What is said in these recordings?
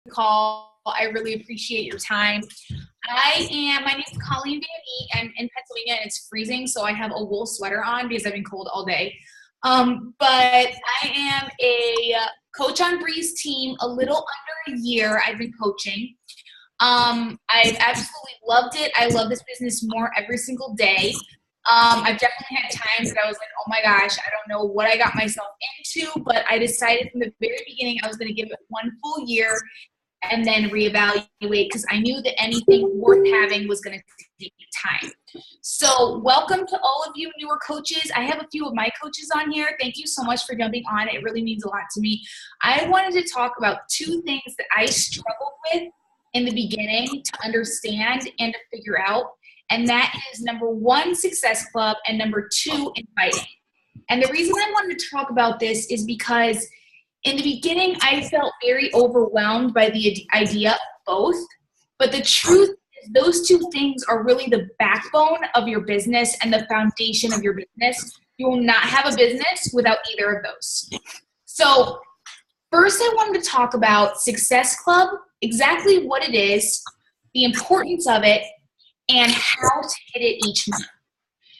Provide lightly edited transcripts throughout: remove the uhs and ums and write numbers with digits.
call. I really appreciate your time. My name is Colleen VanEe. I'm in Pennsylvania and it's freezing, so I have a wool sweater on because I've been cold all day. But I am a coach on Bree's team, a little under a year I've been coaching. I've absolutely loved it. I love this business more every single day. I've definitely had times that I was like, oh my gosh, I don't know what I got myself into, but I decided from the very beginning I was going to give it one full year and then reevaluate because I knew that anything worth having was going to take time. So welcome to all of you newer coaches. I have a few of my coaches on here. Thank you so much for jumping on. It really means a lot to me. I wanted to talk about two things that I struggled with in the beginning to understand and to figure out. And that is number one, Success Club, and number two, inviting. And the reason I wanted to talk about this is because in the beginning, I felt very overwhelmed by the idea of both. But the truth is those two things are really the backbone of your business and the foundation of your business. You will not have a business without either of those. So first, I wanted to talk about Success Club, exactly what it is, the importance of it, and how to hit it each month.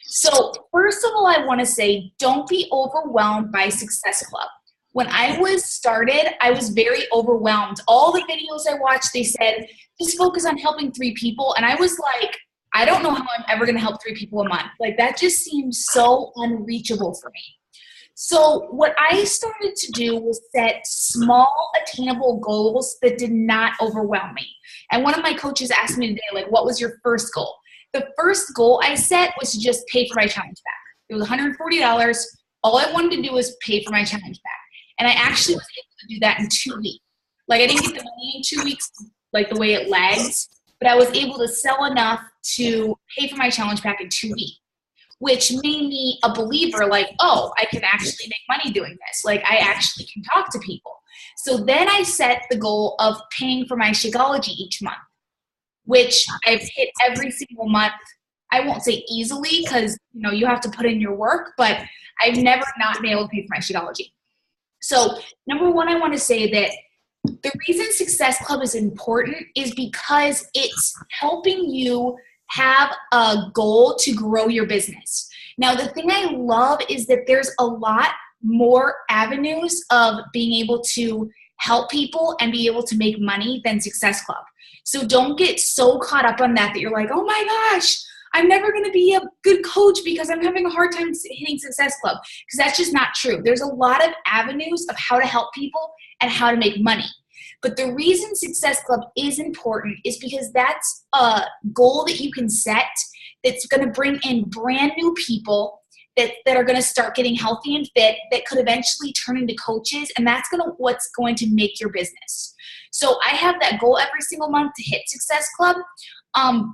So first of all, I want to say, don't be overwhelmed by Success Club. When I was started, I was very overwhelmed. All the videos I watched, they said, just focus on helping 3 people. And I was like, I don't know how I'm ever going to help 3 people a month. Like, that just seems so unreachable for me. So what I started to do was set small, attainable goals that did not overwhelm me. And one of my coaches asked me today, like, what was your first goal? The first goal I set was to just pay for my challenge back. It was $140. All I wanted to do was pay for my challenge back. And I actually was able to do that in 2 weeks. Like, I didn't get the money in 2 weeks, like the way it lags, but I was able to sell enough to pay for my challenge pack in 2 weeks, which made me a believer, like, oh, I can actually make money doing this. Like, I actually can talk to people. So then I set the goal of paying for my Shakeology each month, which I've hit every single month. I won't say easily because, you have to put in your work, but I've never not been able to pay for my Shakeology. So number one, I want to say that the reason Success Club is important is because it's helping you have a goal to grow your business. Now, the thing I love is that there's a lot more avenues of being able to help people and be able to make money than Success Club. So don't get so caught up on that you're like, oh my gosh, I'm never going to be a good coach because I'm having a hard time hitting Success Club. Because that's just not true. There's a lot of avenues of how to help people and how to make money. But the reason Success Club is important is because that's a goal that you can set that's going to bring in brand new people that are going to start getting healthy and fit that could eventually turn into coaches, and that's what's going to make your business. So I have that goal every single month to hit Success Club,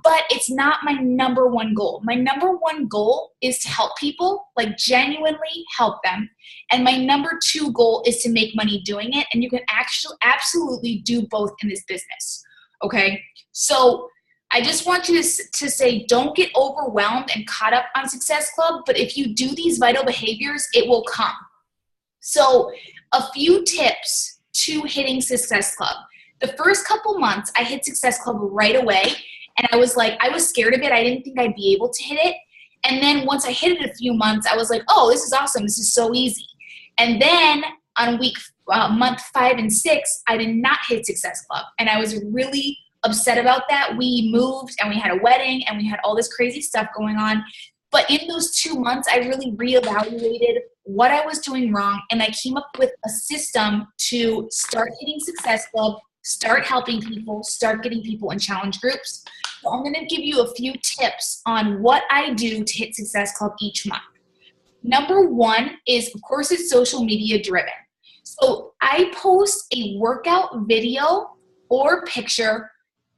but it's not my number one goal. My number one goal is to help people, like genuinely help them. And my number two goal is to make money doing it. And you can actually absolutely do both in this business. Okay. So I just want you to say, don't get overwhelmed and caught up on Success Club. But if you do these vital behaviors, it will come. So a few tips to hitting Success Club. The first couple months, I hit Success Club right away. And I was scared of it. I didn't think I'd be able to hit it. And then once I hit it a few months, I was like, oh, this is awesome. This is so easy. And then on month 5 and 6, I did not hit Success Club. And I was really upset about that. We moved and we had a wedding and we had all this crazy stuff going on. But in those 2 months, I really reevaluated what I was doing wrong. And I came up with a system to start hitting Success Club, start helping people, start getting people in challenge groups. So I'm going to give you a few tips on what I do to hit Success Club each month. Number one is, of course, it's social media driven. So I post a workout video or picture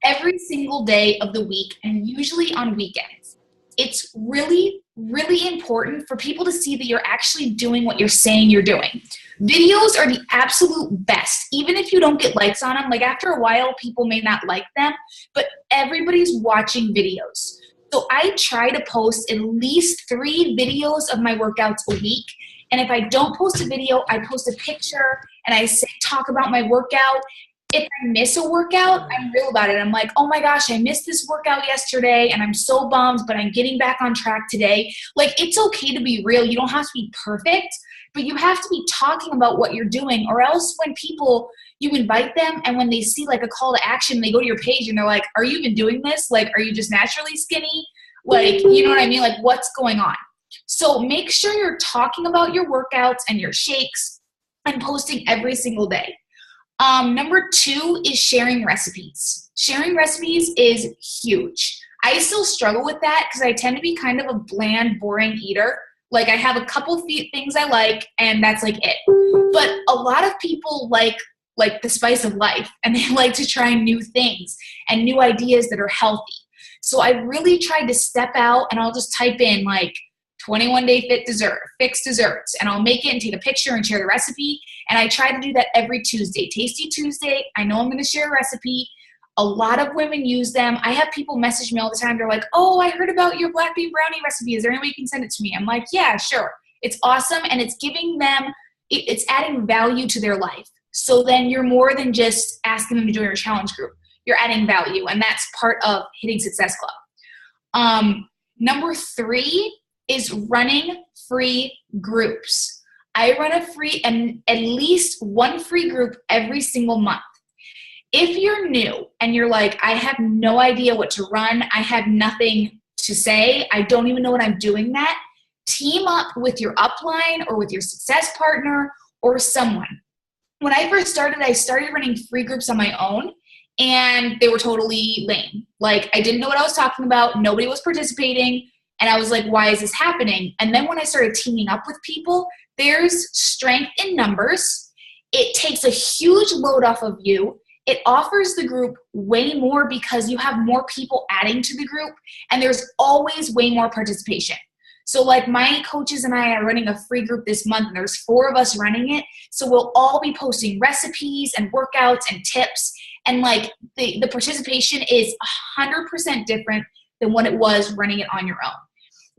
every single day of the week and usually on weekends. It's really, really important for people to see that you're actually doing what you're saying you're doing. Videos are the absolute best, even if you don't get likes on them. Like, after a while, people may not like them, but everybody's watching videos. So I try to post at least 3 videos of my workouts a week. And if I don't post a video, I post a picture and I talk about my workout. If I miss a workout, I'm real about it. I'm like, oh my gosh, I missed this workout yesterday and I'm so bummed, but I'm getting back on track today. Like, it's okay to be real. You don't have to be perfect, but you have to be talking about what you're doing, or else when people, you invite them and when they see like a call to action, they go to your page and they're like, are you even doing this? Like, are you just naturally skinny? Like, you know what I mean? Like, what's going on? So make sure you're talking about your workouts and your shakes and posting every single day. Number 2 is sharing recipes. Sharing recipes is huge. I still struggle with that because I tend to be kind of a bland, boring eater. Like, I have a couple things I like, and that's like it. But a lot of people like the spice of life, and they like to try new things and new ideas that are healthy. So I really tried to step out, and I'll just type in like 21-day fixed desserts, and I'll make it and take a picture and share the recipe. And I try to do that every Tuesday. Tasty Tuesday, I know I'm going to share a recipe. A lot of women use them. I have people message me all the time. They're like, oh, I heard about your black bean brownie recipe. Is there any way you can send it to me? I'm like, yeah, sure. It's awesome, and it's giving them, it's adding value to their life. So then you're more than just asking them to join your challenge group. You're adding value, and that's part of hitting Success Club. Number 3 is running free groups. I run at least one free group every single month. If you're new and you're like, I have no idea what to run, I have nothing to say, I don't even know what I'm doing that, team up with your upline or with your success partner or someone. When I first started, I started running free groups on my own, and they were totally lame. Like, I didn't know what I was talking about. Nobody was participating. And I was like, why is this happening? And then when I started teaming up with people, there's strength in numbers. It takes a huge load off of you. It offers the group way more because you have more people adding to the group, and there's always way more participation. So like, my coaches and I are running a free group this month, and there's 4 of us running it. So we'll all be posting recipes and workouts and tips. And like, the participation is 100% different than what it was running it on your own.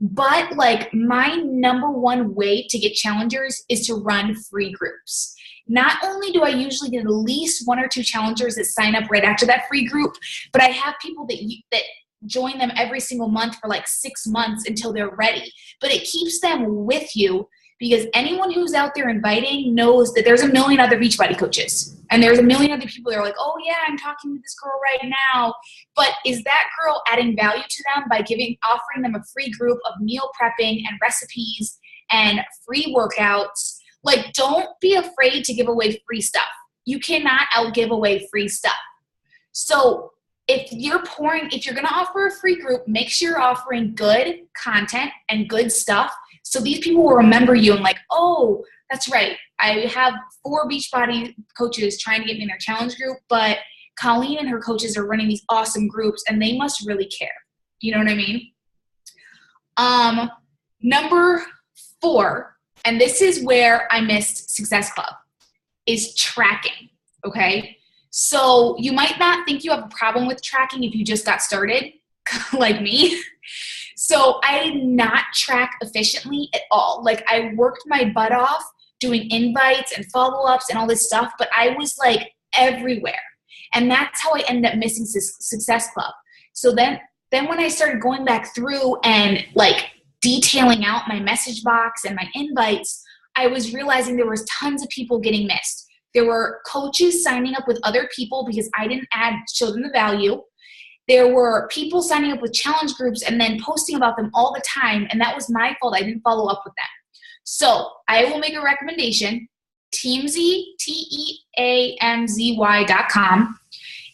But like, my number 1 way to get challengers is to run free groups. Not only do I usually get at least 1 or 2 challengers that sign up right after that free group, but I have people that join them every single month for like 6 months until they're ready. But it keeps them with you, because anyone who's out there inviting knows that there's a million other Beachbody coaches. And there's a million other people that are like, oh yeah, I'm talking to this girl right now. But is that girl adding value to them by offering them a free group of meal prepping and recipes and free workouts? Like, don't be afraid to give away free stuff. You cannot outgive away free stuff. So if you're going to offer a free group, make sure you're offering good content and good stuff, so these people will remember you and like, oh, that's right. I have 4 Beachbody coaches trying to get me in their challenge group, but Colleen and her coaches are running these awesome groups, and they must really care. You know what I mean? Number 4, and this is where I missed Success Club, is tracking, okay? So you might not think you have a problem with tracking if you just got started, like me. So I did not track efficiently at all. Like, I worked my butt off doing invites and follow-ups and all this stuff, but I was like everywhere. And that's how I ended up missing Success Club. So then when I started going back through and like detailing out my message box and my invites, I was realizing there was tons of people getting missed. There were coaches signing up with other people because I didn't show them the value. There were people signing up with challenge groups and then posting about them all the time, and that was my fault. I didn't follow up with them. So I will make a recommendation, Teamzy, TEAMZY.com.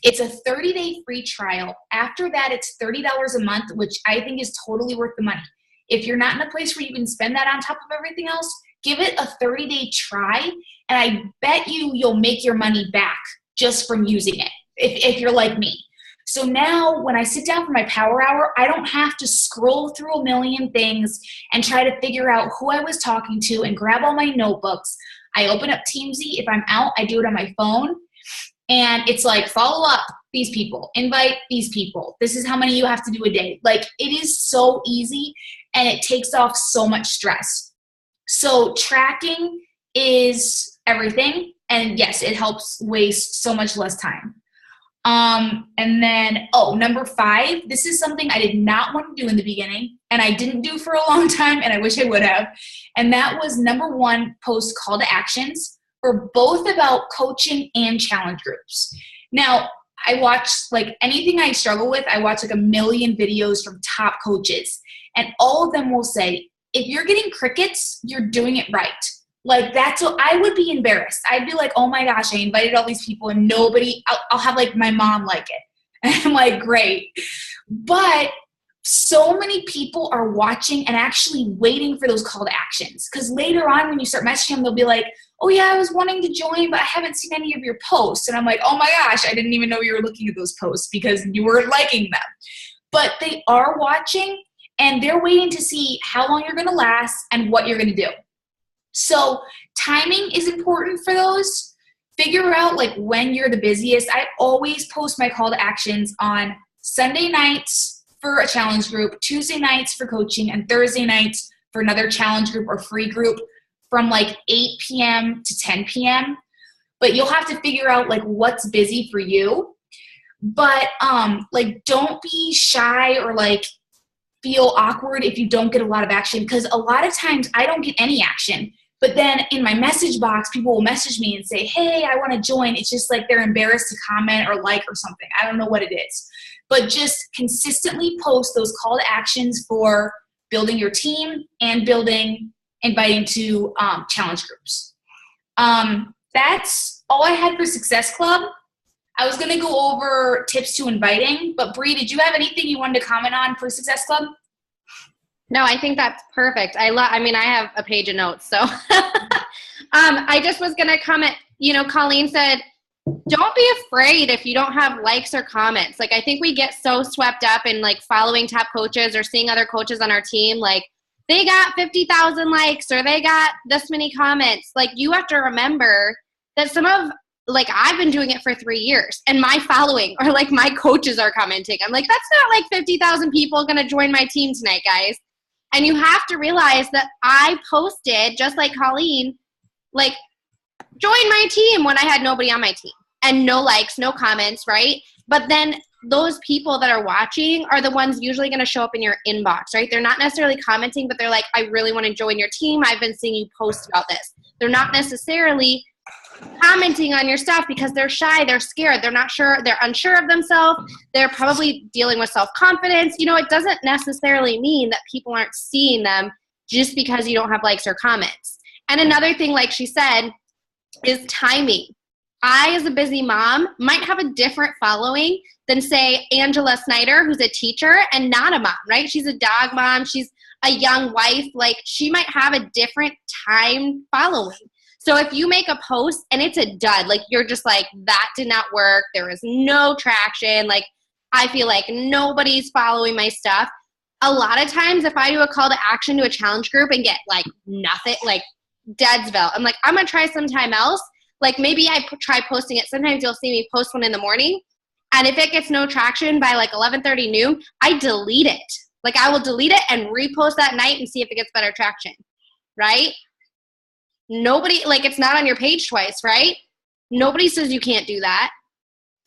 It's a 30-day free trial. After that, it's $30 a month, which I think is totally worth the money. If you're not in a place where you can spend that on top of everything else, give it a 30-day try, and I bet you'll make your money back just from using it, if you're like me. So now when I sit down for my power hour, I don't have to scroll through a million things and try to figure out who I was talking to and grab all my notebooks. I open up Teamzy. If I'm out, I do it on my phone. And it's like, follow up these people, invite these people. This is how many you have to do a day. Like, it is so easy, and it takes off so much stress. So tracking is everything. And yes, it helps waste so much less time. And then, number 5, this is something I did not want to do in the beginning, and I didn't do for a long time, and I wish I would have. And that was number 1, post call to actions for both about coaching and challenge groups. Now, I watch like anything I struggle with, I watch like a million videos from top coaches, and all of them will say, if you're getting crickets, you're doing it right. Like that's what I would be embarrassed. I'd be like, oh my gosh, I invited all these people and nobody, I'll have like my mom like it. And I'm like, great. But so many people are watching and actually waiting for those call to actions. Because later on when you start messaging them, they'll be like, oh yeah, I was wanting to join, but I haven't seen any of your posts. And I'm like, oh my gosh, I didn't even know you were looking at those posts because you weren't liking them. But they are watching and they're waiting to see how long you're going to last and what you're going to do. So timing is important for those. Figure out like when you're the busiest. I always post my call to actions on Sunday nights for a challenge group, Tuesday nights for coaching, and Thursday nights for another challenge group or free group from like 8 p.m. to 10 p.m. But you'll have to figure out like what's busy for you. But like don't be shy or like feel awkward if you don't get a lot of action, because a lot of times I don't get any action. But then in my message box, people will message me and say, hey, I want to join. It's just like they're embarrassed to comment or like or something. I don't know what it is. But just consistently post those call to actions for building your team and inviting to challenge groups. That's all I had for Success Club. I was going to go over tips to inviting, but Bree, did you have anything you wanted to comment on for Success Club? No, I think that's perfect. I have a page of notes. So I just was going to comment, Colleen said, don't be afraid if you don't have likes or comments. Like, I think we get so swept up in like following top coaches or seeing other coaches on our team. Like they got 50,000 likes or they got this many comments. Like you have to remember that I've been doing it for 3 years and my following or like my coaches are commenting. I'm like, that's not like 50,000 people going to join my team tonight, guys. And you have to realize that I posted, just like Colleen, like, join my team when I had nobody on my team. And no likes, no comments, right? But then those people that are watching are the ones usually going to show up in your inbox, right? They're not necessarily commenting, but they're like, I really want to join your team. I've been seeing you post about this. They're not necessarily commenting on your stuff because they're shy, they're scared, they're not sure, they're unsure of themselves, they're probably dealing with self-confidence. It doesn't necessarily mean that people aren't seeing them just because you don't have likes or comments. And another thing, like she said, is timing. I, as a busy mom, might have a different following than, say, Angela Snyder, who's a teacher and not a mom, right? She's a dog mom, she's a young wife, like she might have a different time following. So if you make a post and it's a dud, like you're just like, that did not work, there is no traction, like I feel like nobody's following my stuff. A lot of times if I do a call to action to a challenge group and get like nothing, like deadsville, I'm like, I'm going to try sometime else. Like maybe I try posting it. Sometimes you'll see me post one in the morning. And if it gets no traction by like 11:30 noon, I delete it. Like I will delete it and repost that night and see if it gets better traction, right? Nobody, like it's not on your page twice, right? Nobody says you can't do that.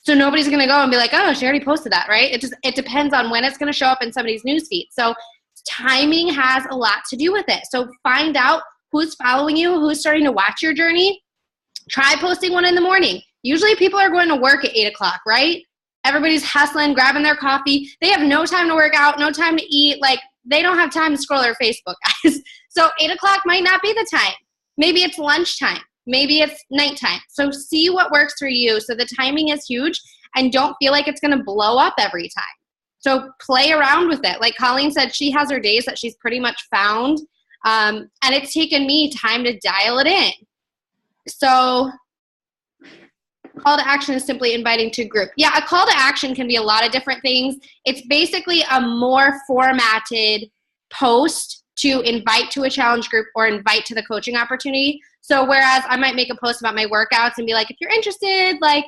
So nobody's going to go and be like, oh, she already posted that, right? It depends on when it's going to show up in somebody's newsfeed. So timing has a lot to do with it. So find out who's following you, who's starting to watch your journey. Try posting one in the morning. Usually people are going to work at 8 o'clock, right? Everybody's hustling, grabbing their coffee. They have no time to work out, no time to eat. Like they don't have time to scroll their Facebook, guys. So 8 o'clock might not be the time. Maybe it's lunchtime. Maybe it's nighttime. So see what works for you. So the timing is huge and don't feel like it's going to blow up every time. So play around with it. Like Colleen said, she has her days that she's pretty much found. And it's taken me time to dial it in. So call to action is simply inviting to a group. Yeah, a call to action can be a lot of different things. It's basically a more formatted post to invite to a challenge group or invite to the coaching opportunity. So whereas I might make a post about my workouts and be like, if you're interested, like,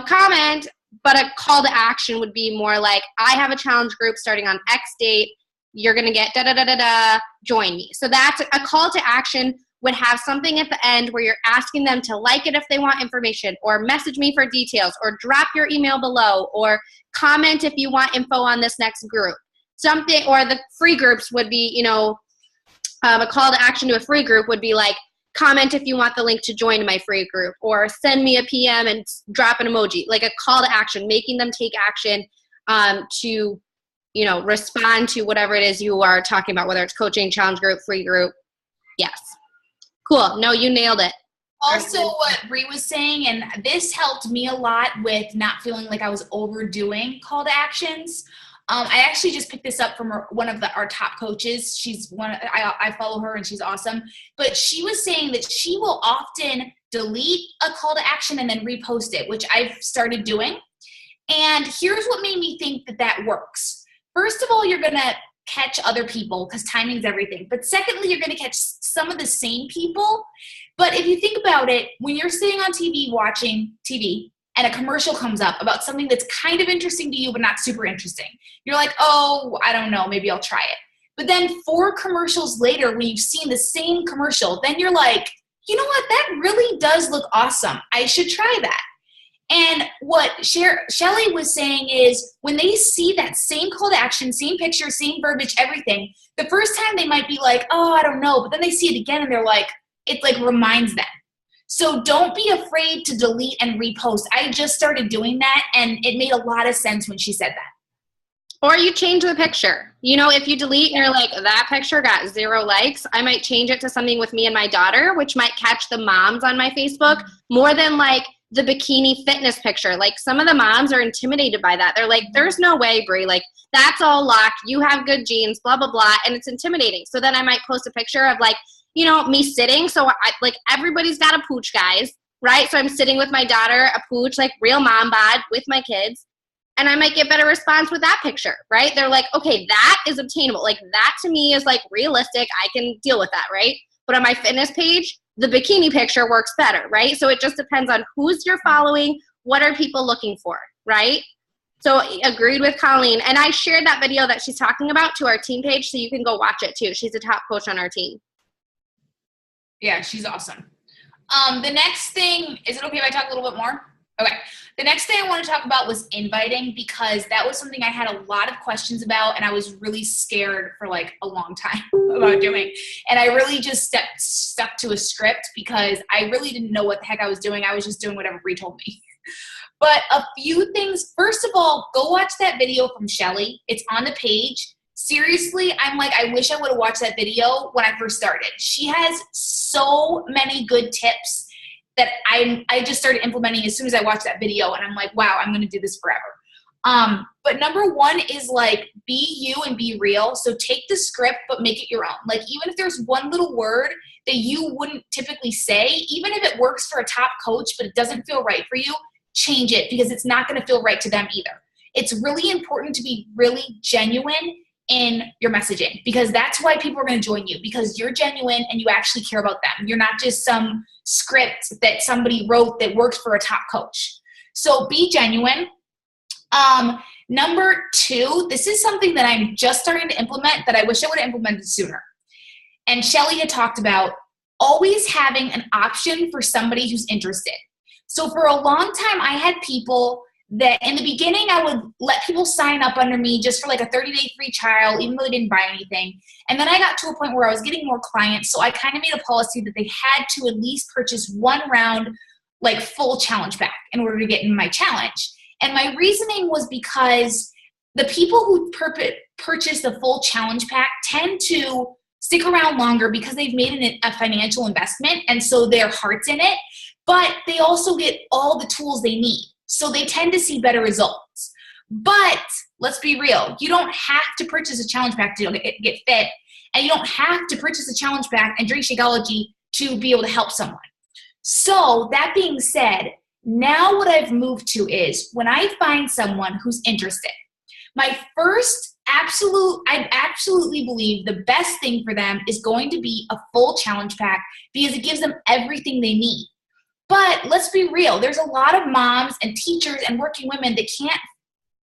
comment, but a call to action would be more like, I have a challenge group starting on X date. You're going to get da-da-da-da-da, join me. So that's a call to action would have something at the end where you're asking them to like it if they want information, or message me for details, or drop your email below, or comment if you want info on this next group. Something, or the free groups would be, you know, a call to action to a free group would be like, comment if you want the link to join my free group, or send me a PM and drop an emoji, like a call to action, making them take action to, you know, respond to whatever it is you are talking about, whether it's coaching, challenge group, free group. Yes. Cool. No, you nailed it. Also, what Bree was saying, and this helped me a lot with not feeling like I was overdoing call to actions. I actually just picked this up from one of our top coaches. She's I follow her and she's awesome. But she was saying that she will often delete a call to action and then repost it, which I've started doing. And here's what made me think that works. First of all, you're going to catch other people because timing's everything. But secondly, you're going to catch some of the same people. But if you think about it, when you're sitting on TV watching TV and a commercial comes up about something that's kind of interesting to you but not super interesting, you're like, oh, I don't know, maybe I'll try it. But then 4 commercials later, when you've seen the same commercial, then you're like, you know what, that really does look awesome. I should try that. And what Shelly was saying is when they see that same call to action, same picture, same verbiage, everything, the first time they might be like, oh, I don't know. But then they see it again and they're like, it like reminds them. So don't be afraid to delete and repost. I just started doing that and it made a lot of sense when she said that. Or you change the picture. You know, if you delete and you're like, that picture got 0 likes, I might change it to something with me and my daughter, which might catch the moms on my Facebook more than like the bikini fitness picture. Like some of the moms are intimidated by that. They're like, there's no way, Brie, like that's all locked. You have good genes, blah, blah, blah. And it's intimidating. So then I might post a picture of like, you know, me sitting. So like everybody's got a pooch, guys, right? So I'm sitting with my daughter, a pooch, like real mom bod with my kids. And I might get better response with that picture, right? They're like, okay, that is obtainable. Like that to me is like realistic. I can deal with that, right? But on my fitness page, the bikini picture works better, right? So it just depends on who's you're following, what are people looking for, right? So agreed with Colleen. And I shared that video that she's talking about to our team page, so you can go watch it too. She's a top coach on our team. Yeah, she's awesome. The next thing, is it okay if I talk a little bit more? Okay. The next thing I want to talk about was inviting, because that was something I had a lot of questions about and I was really scared for like a long time about doing. And I really just stuck to a script because I really didn't know what the heck I was doing. I was just doing whatever Bree told me. But a few things. First of all, go watch that video from Shelly. It's on the page. Seriously, I'm like, I wish I would have watched that video when I first started. She has so many good tips that I just started implementing as soon as I watched that video, and I'm like, wow, I'm going to do this forever. But number one is like, be you and be real. So take the script, but make it your own. Like even if there's one little word that you wouldn't typically say, even if it works for a top coach, but it doesn't feel right for you, change it because it's not going to feel right to them either. It's really important to be really genuine in your messaging, because that's why people are going to join you, because you're genuine and you actually care about them. You're not just some script that somebody wrote that works for a top coach. So be genuine. Number two, this is something that I'm just starting to implement that I wish I would have implemented sooner. And Shelly had talked about always having an option for somebody who's interested. So for a long time, I had people that in the beginning, I would let people sign up under me just for like a 30-day free trial, even though they didn't buy anything. And then I got to a point where I was getting more clients. So I kind of made a policy that they had to at least purchase one round, like full challenge pack in order to get in my challenge. And my reasoning was because the people who purchase the full challenge pack tend to stick around longer because they've made a financial investment. And so their heart's in it, but they also get all the tools they need. So they tend to see better results. But let's be real. You don't have to purchase a challenge pack to get fit. And you don't have to purchase a challenge pack and drink Shakeology to be able to help someone. So that being said, now what I've moved to is when I find someone who's interested, my first I absolutely believe the best thing for them is going to be a full challenge pack because it gives them everything they need. But let's be real. There's a lot of moms and teachers and working women that can't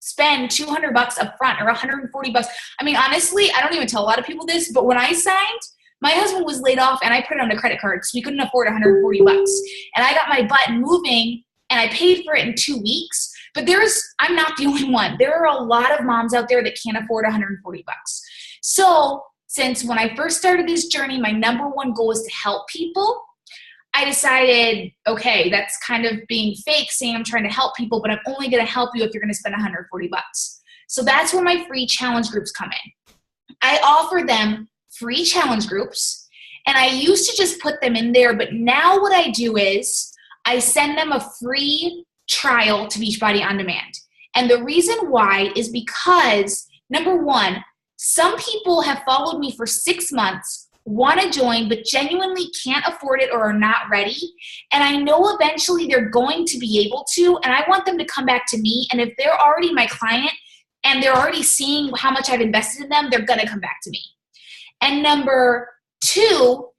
spend $200 up front or $140. I mean, honestly, I don't even tell a lot of people this, but when I signed, My husband was laid off and I put it on a credit card because we couldn't afford $140. And I got my butt moving and I paid for it in 2 weeks. But I'm not the only one. There are a lot of moms out there that can't afford $140. So since when I first started this journey, my number one goal is to help people. I decided, okay, that's kind of being fake, saying I'm trying to help people, but I'm only going to help you if you're going to spend $140. So that's where my free challenge groups come in. I offer them free challenge groups, and I used to just put them in there, but now what I do is I send them a free trial to Beachbody On Demand. And the reason why is because, number one, some people have followed me for 6 months, want to join, but genuinely can't afford it or are not ready. And I know eventually they're going to be able to, and I want them to come back to me. And if they're already my client and they're already seeing how much I've invested in them, they're going to come back to me. And number two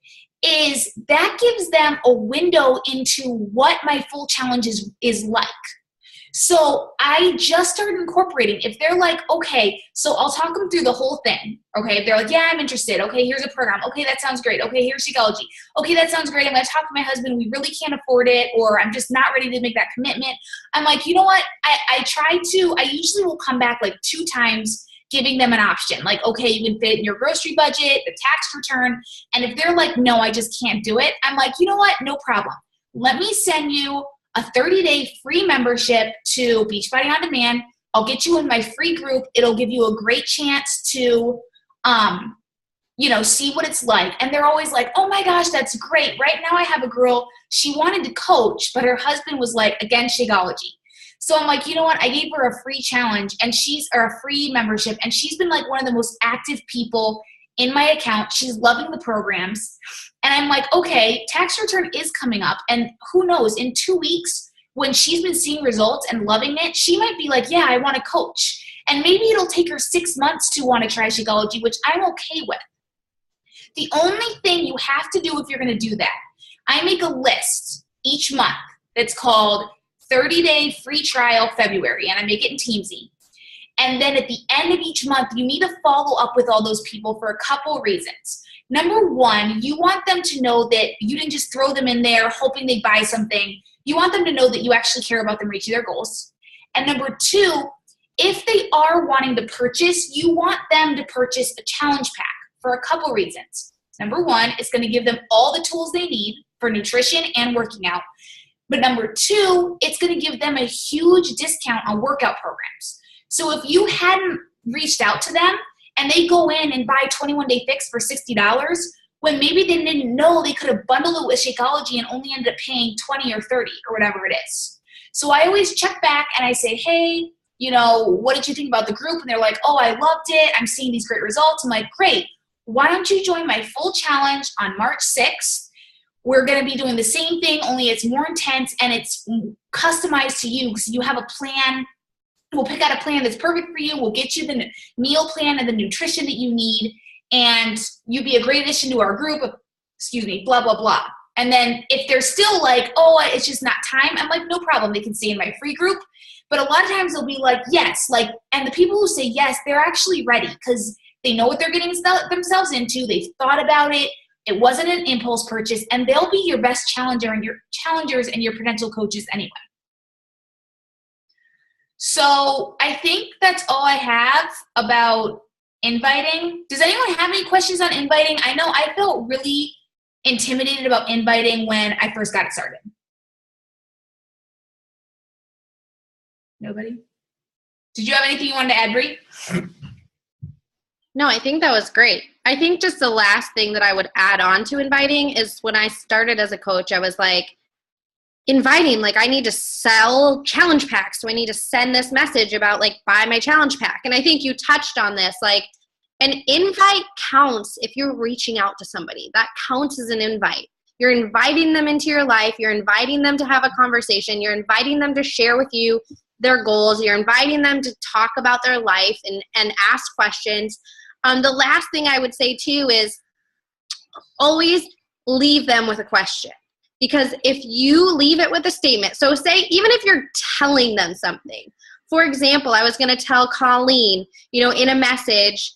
is that gives them a window into what my full challenge is like. So I just started incorporating. If they're like, okay, so I'll talk them through the whole thing. Okay, if they're like, yeah, I'm interested. Okay, here's a program. Okay, that sounds great. Okay, here's Shakeology. Okay, that sounds great. I'm going to talk to my husband. We really can't afford it, or I'm just not ready to make that commitment. I'm like, you know what? I usually will come back like 2 times giving them an option. Like, okay, you can fit in your grocery budget, the tax return. And if they're like, no, I just can't do it. I'm like, you know what? No problem. Let me send you a 30-day free membership to Beachbody On Demand. I'll get you in my free group. It'll give you a great chance to, see what it's like. And they're always like, oh my gosh, that's great. Right now I have a girl, she wanted to coach, but her husband was like against Shakeology. So I'm like, you know what? I gave her a free challenge or a free membership. And she's been like one of the most active people in my account. She's loving the programs. And I'm like, okay, tax return is coming up. And who knows, in 2 weeks, when she's been seeing results and loving it, she might be like, yeah, I want to coach. And maybe it'll take her 6 months to want to try Shakeology, which I'm okay with. The only thing you have to do if you're going to do that, I make a list each month that's called 30-day free trial February, and I make it in Teamsy. And then at the end of each month, you need to follow up with all those people for a couple reasons. Number one, you want them to know that you didn't just throw them in there hoping they buy something. You want them to know that you actually care about them reaching their goals. And number two, if they are wanting to purchase, you want them to purchase a challenge pack for a couple reasons. Number one, it's going to give them all the tools they need for nutrition and working out. But number two, it's going to give them a huge discount on workout programs. So if you hadn't reached out to them and they go in and buy 21-Day Fix for $60, when maybe they didn't know they could have bundled it with Shakeology and only ended up paying $20 or $30 or whatever it is. So I always check back and I say, hey, what did you think about the group? And they're like, oh, I loved it. I'm seeing these great results. I'm like, great. Why don't you join my full challenge on March 6th? We're going to be doing the same thing, only it's more intense and it's customized to you because you have a plan. We'll pick out a plan that's perfect for you. We'll get you the meal plan and the nutrition that you need, and you'd be a great addition to our group. Blah, blah, blah. And then if they're still like, oh, it's just not time, I'm like, no problem. They can stay in my free group. But a lot of times they'll be like, yes. And the people who say yes, they're actually ready because they know what they're getting themselves into. They've thought about it. It wasn't an impulse purchase, and they'll be your best challengers and your potential coaches anyway. So I think that's all I have about inviting. Does anyone have any questions on inviting? I know I felt really intimidated about inviting when I first got it started. Nobody? Did you have anything you wanted to add, Bree? No, I think that was great. I think just the last thing that I would add on to inviting is when I started as a coach, I was like, inviting, I need to sell challenge packs. So I need to send this message about buy my challenge pack. And I think you touched on this, an invite counts if you're reaching out to somebody. That counts as an invite. You're inviting them into your life. You're inviting them to have a conversation. You're inviting them to share with you their goals. You're inviting them to talk about their life and ask questions. The last thing I would say too is always leave them with a question. Because if you leave it with a statement, so say even if you're telling them something, for example, I was going to tell Colleen, in a message,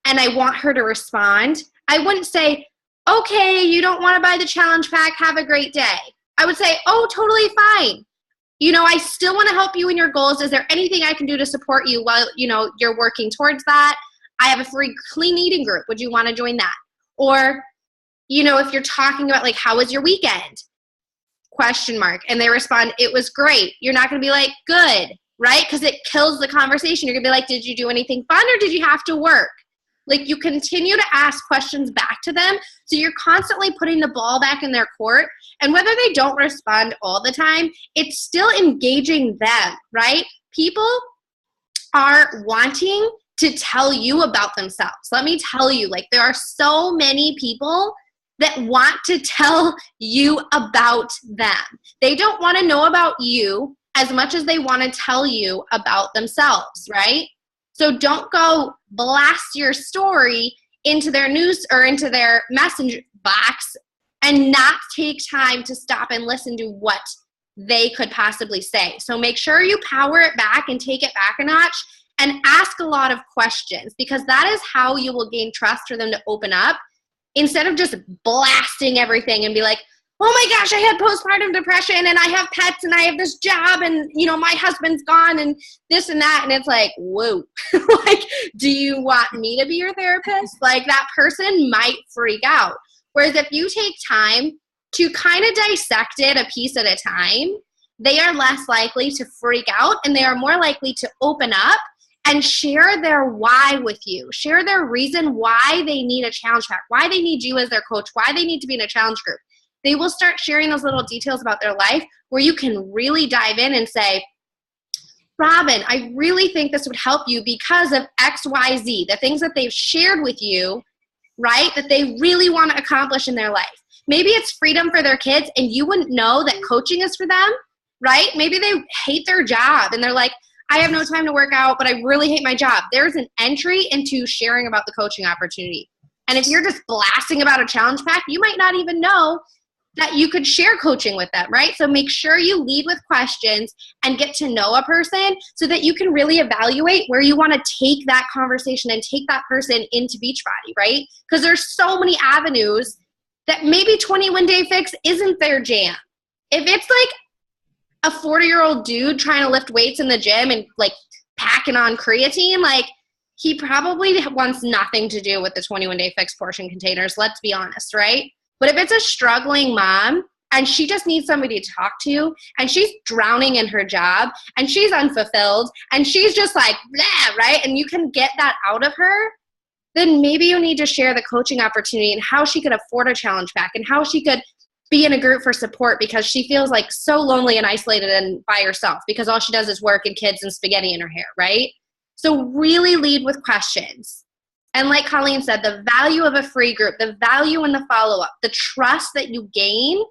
and I want her to respond, I wouldn't say, okay, you don't want to buy the challenge pack, have a great day. I would say, oh, totally fine. I still want to help you in your goals. Is there anything I can do to support you while, you're working towards that? I have a free clean eating group. Would you want to join that? Or, if you're talking about like, how was your weekend? ? And they respond, it was great. You're not going to be like, good, right? Because it kills the conversation. You're going to be like, did you do anything fun or did you have to work? Like, you continue to ask questions back to them. So you're constantly putting the ball back in their court. And whether they don't respond all the time, it's still engaging them, right? People are wanting to tell you about themselves. Let me tell you, like, there are so many people that want to tell you about them. They don't want to know about you as much as they want to tell you about themselves, right? So don't go blast your story into their news or into their messenger box and not take time to stop and listen to what they could possibly say. So make sure you power it back and take it back a notch and ask a lot of questions, because that is how you will gain trust for them to open up, instead of just blasting everything and be like, oh my gosh, I had postpartum depression and I have pets and I have this job and, my husband's gone and this and that. And it's like, whoa, like, do you want me to be your therapist? Like, that person might freak out. Whereas if you take time to kind of dissect it a piece at a time, they are less likely to freak out and they are more likely to open up and share their why with you. Share their reason why they need a challenge pack, why they need you as their coach, why they need to be in a challenge group. They will start sharing those little details about their life where you can really dive in and say, Robin, I really think this would help you because of X, Y, Z, the things that they've shared with you, right, that they really want to accomplish in their life. Maybe it's freedom for their kids and you wouldn't know that coaching is for them, right? Maybe they hate their job and they're like, I have no time to work out, but I really hate my job. There's an entry into sharing about the coaching opportunity. And if you're just blasting about a challenge pack, you might not even know that you could share coaching with them, right? So make sure you lead with questions and get to know a person so that you can really evaluate where you want to take that conversation and take that person into Beachbody, right? Because there's so many avenues that maybe 21 Day Fix isn't their jam. If it's like a 40-year-old dude trying to lift weights in the gym and like packing on creatine, like, he probably wants nothing to do with the 21 Day Fix portion containers, let's be honest, right? But if it's a struggling mom and she just needs somebody to talk to and she's drowning in her job and she's unfulfilled and she's just like, blah, right? And you can get that out of her, then maybe you need to share the coaching opportunity and how she could afford a challenge pack and how she could be in a group for support because she feels like so lonely and isolated and by herself because all she does is work and kids and spaghetti in her hair, right? So really lead with questions. And like Colleen said, the value of a free group, the value in the follow-up, the trust that you gain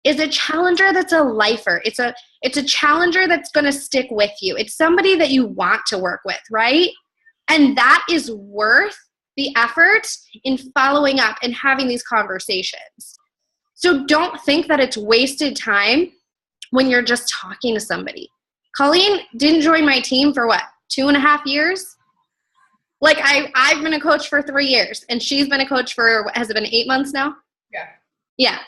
is a challenger that's a lifer. It's a challenger that's going to stick with you. It's somebody that you want to work with, right? And that is worth the effort in following up and having these conversations. So don't think that it's wasted time when you're just talking to somebody. Colleen didn't join my team for what, 2.5 years? Like I've been a coach for 3 years and she's been a coach for, has it been 8 months now? Yeah. Yeah.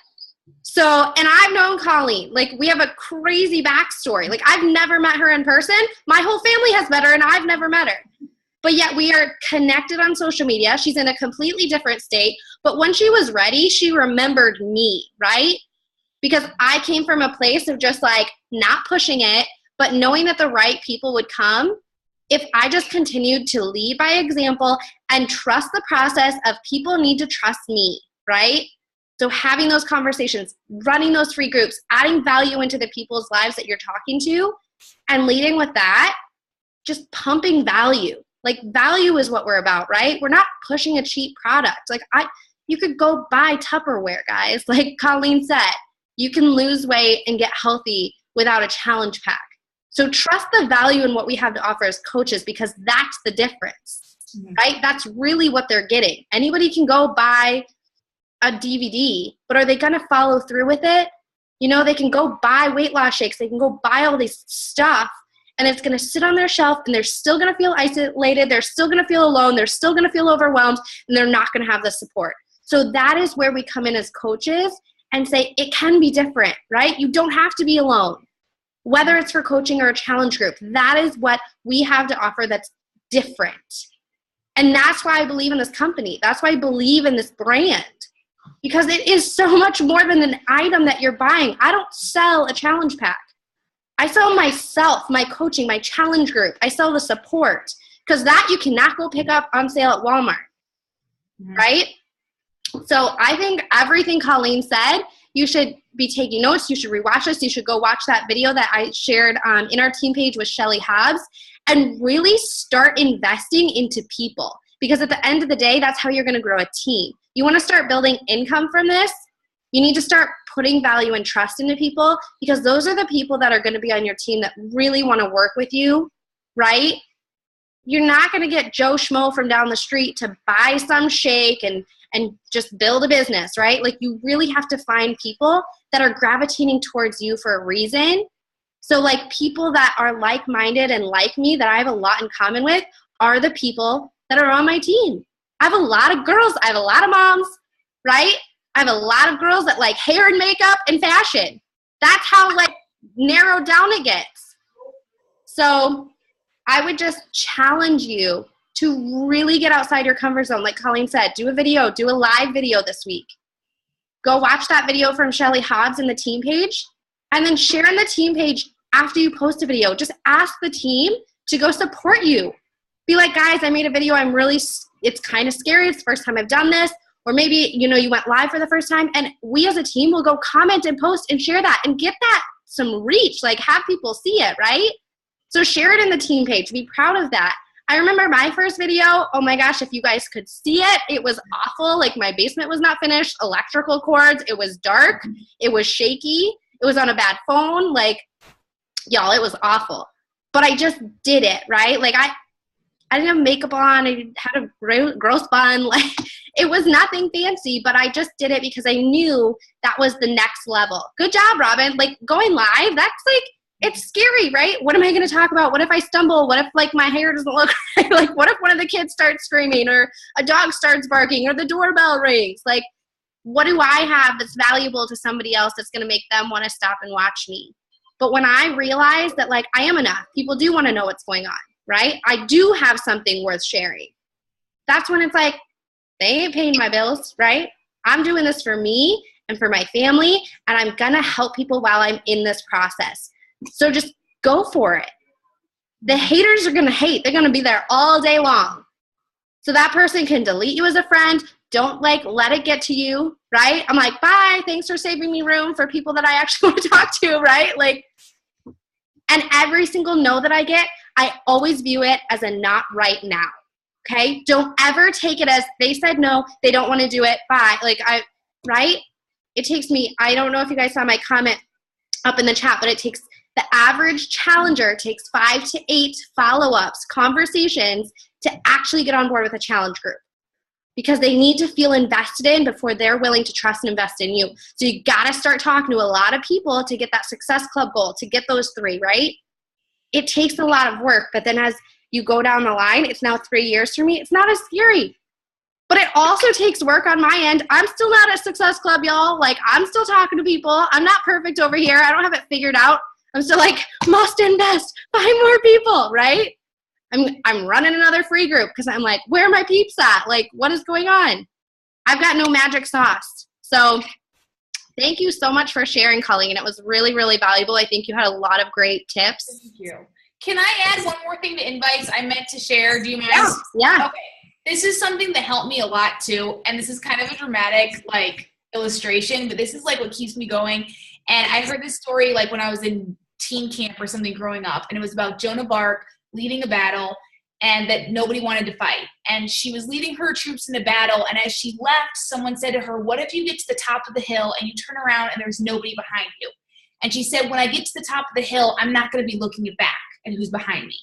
So, and I've known Colleen, like we have a crazy backstory. Like I've never met her in person. My whole family has met her and I've never met her. But yet we are connected on social media. She's in a completely different state. But when she was ready, she remembered me, right? Because I came from a place of just like not pushing it, but knowing that the right people would come if I just continued to lead by example and trust the process of people need to trust me, right? So having those conversations, running those free groups, adding value into the people's lives that you're talking to, and leading with that, just pumping value. Like value is what we're about, right? We're not pushing a cheap product. Like you could go buy Tupperware, guys. Like Colleen said, you can lose weight and get healthy without a challenge pack. So trust the value in what we have to offer as coaches because that's the difference, right? That's really what they're getting. Anybody can go buy a DVD, but are they going to follow through with it? You know, they can go buy weight loss shakes. They can go buy all this stuff and it's going to sit on their shelf and they're still going to feel isolated. They're still going to feel alone. They're still going to feel overwhelmed and they're not going to have the support. So that is where we come in as coaches and say it can be different, right? You don't have to be alone. Whether it's for coaching or a challenge group, that is what we have to offer that's different. And that's why I believe in this company. That's why I believe in this brand. Because it is so much more than an item that you're buying. I don't sell a challenge pack. I sell myself, my coaching, my challenge group. I sell the support. Because that you cannot go pick up on sale at Walmart. Right? So I think everything Colleen said, you should be taking notes. You should rewatch this. You should go watch that video that I shared in our team page with Shelly Hobbs and really start investing into people. Because at the end of the day, that's how you're going to grow a team. You want to start building income from this, you need to start putting value and trust into people, because those are the people that are going to be on your team that really want to work with you, right? You're not going to get Joe Schmo from down the street to buy some shake and just build a business, right? Like, you really have to find people that are gravitating towards you for a reason. So like, people that are like-minded and like me, that I have a lot in common with, are the people that are on my team. I have a lot of girls. I have a lot of moms, right? I have a lot of girls that like hair and makeup and fashion. That's how like narrowed down it gets. So I would just challenge you to really get outside your comfort zone. Like Colleen said, do a video, do a live video this week. Go watch that video from Shelly Hobbs in the team page, and then share in the team page after you post a video. Just ask the team to go support you. Be like, guys, I made a video. It's kind of scary. It's the first time I've done this. Or maybe, you went live for the first time, and we as a team will go comment and post and share that and get that some reach, like have people see it, right? So share it in the team page. Be proud of that. I remember my first video. Oh my gosh, if you guys could see it, it was awful. Like, my basement was not finished, electrical cords. It was dark. It was shaky. It was on a bad phone. Like, y'all, it was awful. But I just did it, right? Like, I didn't have makeup on. I had a gross bun. Like, it was nothing fancy, but I just did it because I knew that was the next level. Good job, Robin. Like, going live, that's like, it's scary, right? What am I going to talk about? What if I stumble? What if like my hair doesn't look right? Like, what if one of the kids starts screaming, or a dog starts barking, or the doorbell rings? Like, what do I have that's valuable to somebody else that's going to make them want to stop and watch me? But when I realized that, like, I am enough, people do want to know what's going on, right? I do have something worth sharing. That's when it's like, they ain't paying my bills, right? I'm doing this for me and for my family, and I'm going to help people while I'm in this process. So just go for it. The haters are going to hate. They're going to be there all day long. So that person can delete you as a friend. Don't like let it get to you, right? I'm like, bye. Thanks for saving me room for people that I actually want to talk to, right? Like, and every single no that I get, I always view it as a not right now. Okay? Don't ever take it as they said no, they don't want to do it, bye. Like, right? It takes me, I don't know if you guys saw my comment up in the chat, but it takes, the average challenger takes 5 to 8 follow-ups, conversations, to actually get on board with a challenge group, because they need to feel invested in before they're willing to trust and invest in you. So you got to start talking to a lot of people to get that Success Club goal, to get those 3, right? It takes a lot of work, but then as you go down the line, it's now 3 years for me. It's not as scary. But it also takes work on my end. I'm still not at Success Club, y'all. Like, I'm still talking to people. I'm not perfect over here. I don't have it figured out. I'm still like, must invest, find more people, right? I'm running another free group because I'm like, where are my peeps at? Like, what is going on? I've got no magic sauce. So thank you so much for sharing, Colleen. It was really, really valuable. I think you had a lot of great tips. Thank you. Can I add one more thing to invites I meant to share? Do you mind? Yeah. Okay. This is something that helped me a lot too. And this is kind of a dramatic, like, illustration, but this is like what keeps me going. And I heard this story like when I was in teen camp or something growing up, and it was about Joan of Arc leading a battle and that nobody wanted to fight. And she was leading her troops in the battle, and as she left, someone said to her, what if you get to the top of the hill and you turn around and there's nobody behind you? And she said, when I get to the top of the hill, I'm not going to be looking back at who's behind me.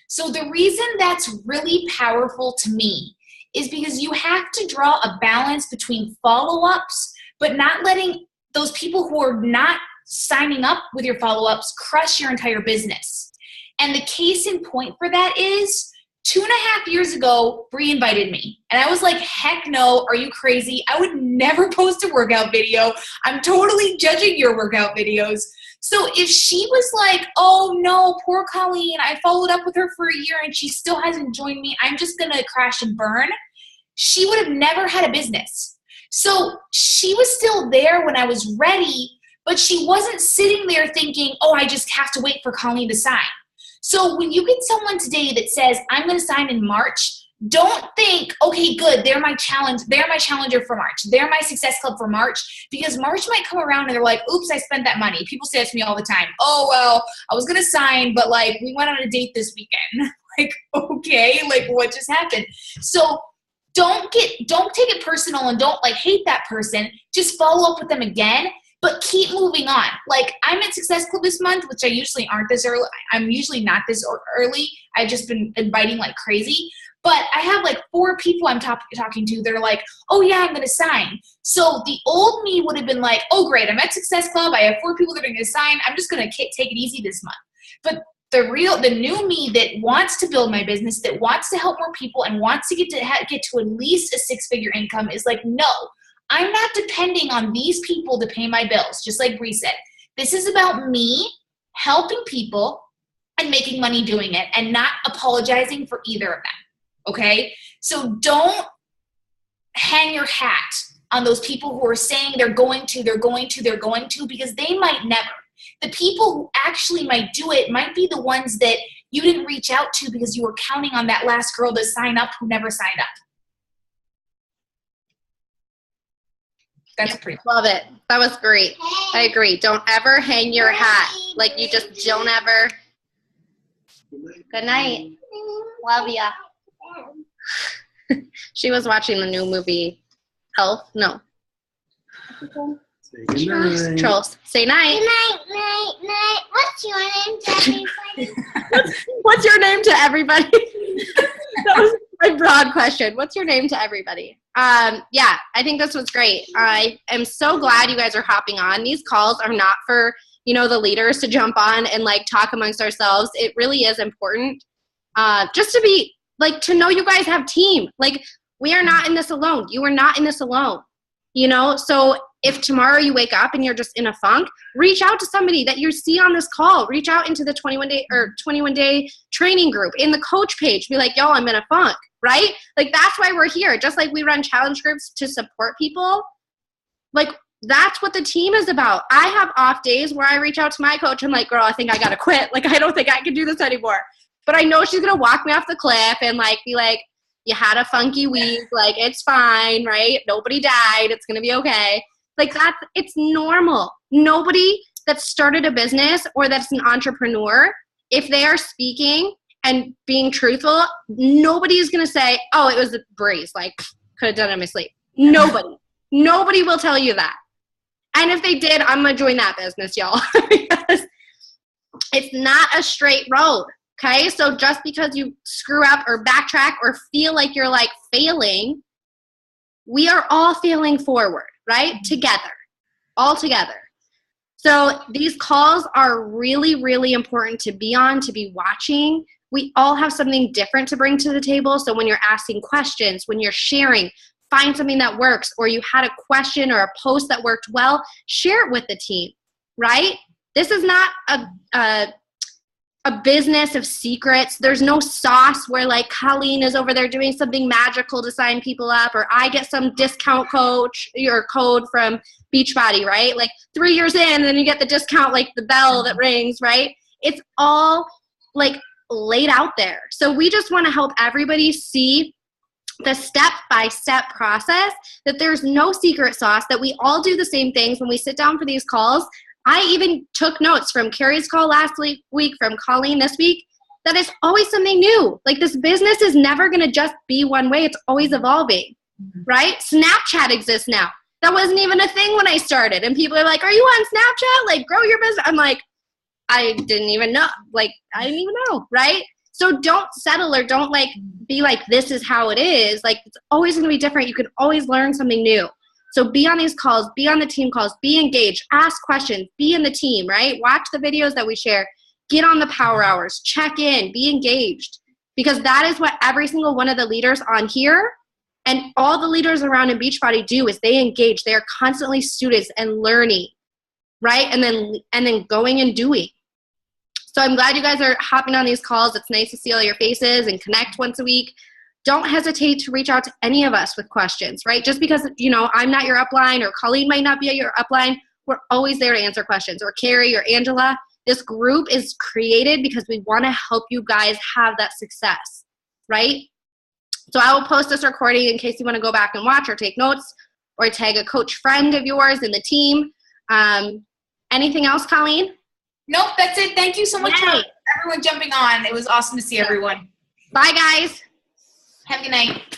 So the reason that's really powerful to me is because you have to draw a balance between follow-ups, but not letting those people who are not signing up with your follow-ups crush your entire business. And the case in point for that is 2.5 years ago, Bree invited me. And I was like, heck no, are you crazy? I would never post a workout video. I'm totally judging your workout videos. So if she was like, oh no, poor Colleen, I followed up with her for a year and she still hasn't joined me, I'm just going to crash and burn, she would have never had a business. So she was still there when I was ready, but she wasn't sitting there thinking, oh, I just have to wait for Colleen to sign. So when you get someone today that says, I'm going to sign in March, don't think, okay, good, they're my challenger for March. They're my success club for March, because March might come around and they're like, oops, I spent that money. People say that to me all the time. Oh, well, I was going to sign, but like we went on a date this weekend. Like, okay, like what just happened? So don't take it personal and don't like hate that person. Just follow up with them again. But keep moving on. Like, I'm at Success Club this month, which I usually aren't this early. I'm usually not this early. I've just been inviting like crazy. But I have like 4 people I'm talking to that are like, oh yeah, I'm going to sign. So the old me would have been like, oh great, I'm at Success Club. I have 4 people that are going to sign. I'm just going to take it easy this month. But the new me that wants to build my business, that wants to help more people and wants to get to at least a 6-figure income is like, no. I'm not depending on these people to pay my bills, just like Bree said. This is about me helping people and making money doing it and not apologizing for either of them, okay? So don't hang your hat on those people who are saying they're going to, because they might never. The people who actually might do it might be the ones that you didn't reach out to because you were counting on that last girl to sign up who never signed up. That's pretty cool. Love it. That was great. I agree. Don't ever hang your hat. Like, you just don't ever. Good night. Love ya. She was watching the new movie Elf. No. Say good night. Trolls. Say night. Good night, night. What's your name to everybody? What's your name to everybody? That was my broad question. What's your name to everybody? Yeah, I think this was great. I am so glad you guys are hopping on. These calls are not for, the leaders to jump on and like talk amongst ourselves. It really is important just to be like, to know you guys have team. Like, we are not in this alone. You are not in this alone. So if tomorrow you wake up and you're just in a funk, reach out to somebody that you see on this call. Reach out into the 21-day training group in the coach page. Be like, yo, I'm in a funk, right? Like, that's why we're here. Just like we run challenge groups to support people. Like, that's what the team is about. I have off days where I reach out to my coach. I'm like, girl, I think I got to quit. Like, I don't think I can do this anymore. But I know she's going to walk me off the cliff and like be like, you had a funky week. Like, it's fine, right? Nobody died. It's going to be okay. Like, it's normal. Nobody that started a business or that's an entrepreneur, if they are speaking and being truthful, nobody is going to say, oh, it was a breeze. Like, could have done it in my sleep. Nobody. Nobody will tell you that. And if they did, I'm going to join that business, y'all. Because it's not a straight road. Okay? So just because you screw up or backtrack or feel like you're like failing, we are all failing forward, right? Together, all together. So these calls are really, really important to be on, to be watching. We all have something different to bring to the table. So when you're asking questions, when you're sharing, find something that works, or you had a question or a post that worked well, share it with the team, right? This is not a business of secrets. There's no sauce where like Colleen is over there doing something magical to sign people up, or I get some discount code from Beachbody, right? Like 3 years in, and then you get the discount, like the bell that rings, right? It's all like laid out there. So we just want to help everybody see the step-by-step process, that there's no secret sauce, that we all do the same things when we sit down for these calls. I even took notes from Carrie's call last week, from Colleen this week, that is always something new. Like, this business is never going to just be one way. It's always evolving, right? Snapchat exists now. That wasn't even a thing when I started. And people are like, are you on Snapchat? Like, grow your business. I'm like, I didn't even know. Like, I didn't even know, right? So don't settle, or don't like be like, this is how it is. Like, it's always going to be different. You can always learn something new. So be on these calls, be on the team calls, be engaged, ask questions, be in the team, right? Watch the videos that we share, get on the power hours, check in, be engaged, because that is what every single one of the leaders on here and all the leaders around in Beachbody do is they engage. They are constantly students and learning, right? And then going and doing. So I'm glad you guys are hopping on these calls. It's nice to see all your faces and connect once a week. Don't hesitate to reach out to any of us with questions, right? Just because, I'm not your upline or Colleen might not be at your upline, we're always there to answer questions. Or Carrie or Angela. This group is created because we want to help you guys have that success, right? So I will post this recording in case you want to go back and watch or take notes or tag a coach friend of yours in the team. Anything else, Colleen? Nope, that's it. Thank you so much for everyone jumping on. It was awesome to see everyone. Bye, guys. Have a good night.